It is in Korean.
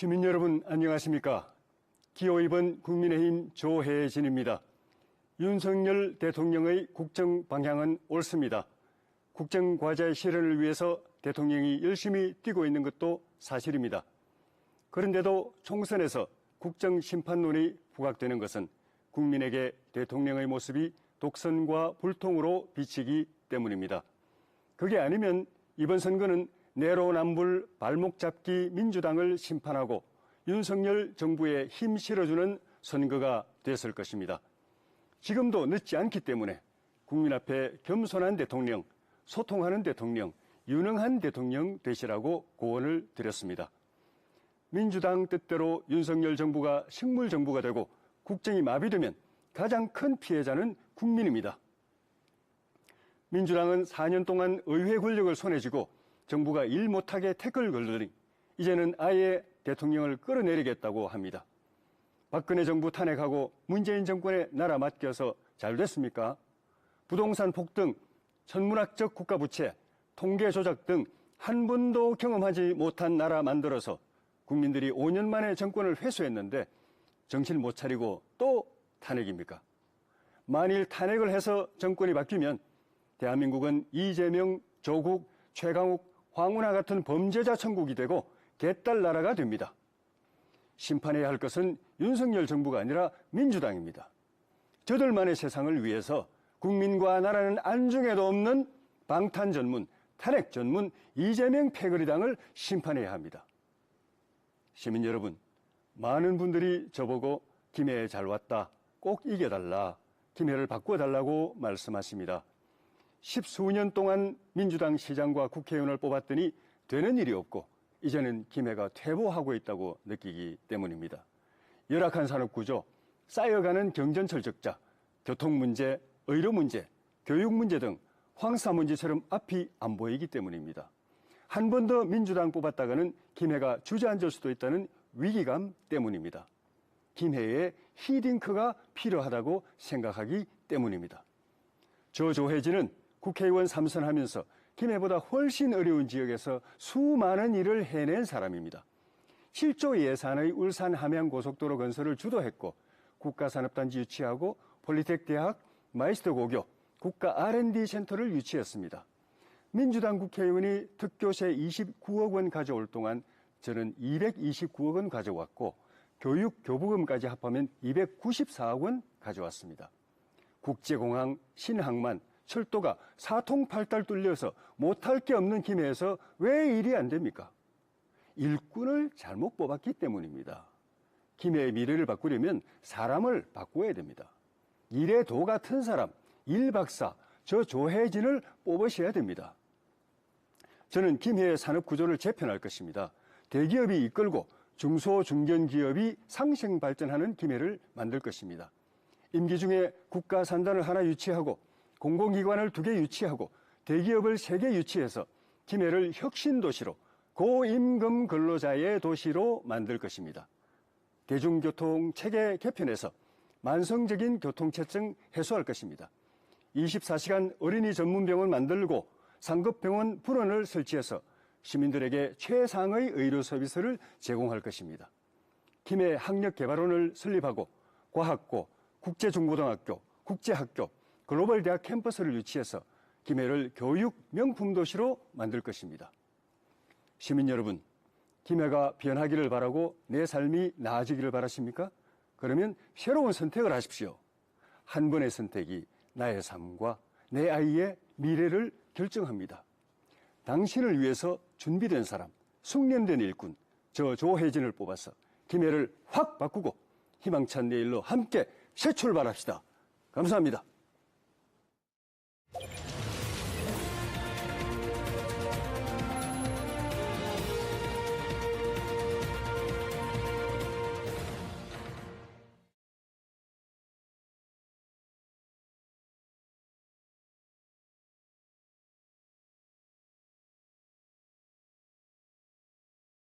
시민 여러분 안녕하십니까? 기호 2번 국민의힘 조혜진입니다. 윤석열 대통령의 국정 방향은 옳습니다. 국정과제 실현을 위해서 대통령이 열심히 뛰고 있는 것도 사실입니다. 그런데도 총선에서 국정심판론이 부각되는 것은 국민에게 대통령의 모습이 독선과 불통으로 비치기 때문입니다. 그게 아니면 이번 선거는 내로남불 발목 잡기 민주당을 심판하고 윤석열 정부에 힘 실어주는 선거가 됐을 것입니다. 지금도 늦지 않기 때문에 국민 앞에 겸손한 대통령, 소통하는 대통령, 유능한 대통령 되시라고 고언을 드렸습니다. 민주당 뜻대로 윤석열 정부가 식물정부가 되고 국정이 마비되면 가장 큰 피해자는 국민입니다. 민주당은 4년 동안 의회 권력을 손에 쥐고 정부가 일 못하게 태클 걸더니 이제는 아예 대통령을 끌어내리겠다고 합니다. 박근혜 정부 탄핵하고 문재인 정권에 나라 맡겨서 잘 됐습니까? 부동산 폭등, 천문학적 국가부채, 통계 조작 등 한 번도 경험하지 못한 나라 만들어서 국민들이 5년 만에 정권을 회수했는데 정신 못 차리고 또 탄핵입니까? 만일 탄핵을 해서 정권이 바뀌면 대한민국은 이재명, 조국, 최강욱, 황운하 같은 범죄자 천국이 되고 개딸 나라가 됩니다. 심판해야 할 것은 윤석열 정부가 아니라 민주당입니다. 저들만의 세상을 위해서 국민과 나라는 안중에도 없는 방탄 전문, 탄핵 전문 이재명 패거리당을 심판해야 합니다. 시민 여러분, 많은 분들이 저보고 김해 잘 왔다, 꼭 이겨달라, 김해를 바꿔달라고 말씀하십니다. 10수년 동안 민주당 시장과 국회의원을 뽑았더니 되는 일이 없고 이제는 김해가 퇴보하고 있다고 느끼기 때문입니다. 열악한 산업구조, 쌓여가는 경전철 적자, 교통문제, 의료문제, 교육문제 등 황사문제처럼 앞이 안 보이기 때문입니다. 한 번 더 민주당 뽑았다가는 김해가 주저앉을 수도 있다는 위기감 때문입니다. 김해에 히딩크가 필요하다고 생각하기 때문입니다. 저 조혜진은 국회의원 3선하면서 김해보다 훨씬 어려운 지역에서 수많은 일을 해낸 사람입니다. 7조 예산의 울산 함양 고속도로 건설을 주도했고 국가산업단지 유치하고 폴리텍 대학, 마이스터 고교, 국가 R&D 센터를 유치했습니다. 민주당 국회의원이 특교세 29억 원 가져올 동안 저는 229억 원 가져왔고 교육, 교부금까지 합하면 294억 원 가져왔습니다. 국제공항, 신항만, 철도가 사통팔달 뚫려서 못할 게 없는 김해에서 왜 일이 안 됩니까? 일꾼을 잘못 뽑았기 때문입니다. 김해의 미래를 바꾸려면 사람을 바꿔야 됩니다. 일의 도 같은 사람, 일박사, 저 조혜진을 뽑으셔야 됩니다. 저는 김해의 산업구조를 재편할 것입니다. 대기업이 이끌고 중소중견기업이 상생 발전하는 김해를 만들 것입니다. 임기 중에 국가산단을 하나 유치하고 공공기관을 2개 유치하고 대기업을 3개 유치해서 김해를 혁신도시로 고임금 근로자의 도시로 만들 것입니다. 대중교통 체계 개편해서 만성적인 교통체증 해소할 것입니다. 24시간 어린이 전문병원 만들고 상급병원 분원을 설치해서 시민들에게 최상의 의료 서비스를 제공할 것입니다. 김해 학력개발원을 설립하고 과학고, 국제중고등학교, 국제학교, 글로벌 대학 캠퍼스를 유치해서 김해를 교육 명품 도시로 만들 것입니다. 시민 여러분, 김해가 변하기를 바라고 내 삶이 나아지기를 바라십니까? 그러면 새로운 선택을 하십시오. 한 번의 선택이 나의 삶과 내 아이의 미래를 결정합니다. 당신을 위해서 준비된 사람, 숙련된 일꾼, 저 조혜진을 뽑아서 김해를 확 바꾸고 희망찬 내일로 함께 새 출발합시다. 감사합니다.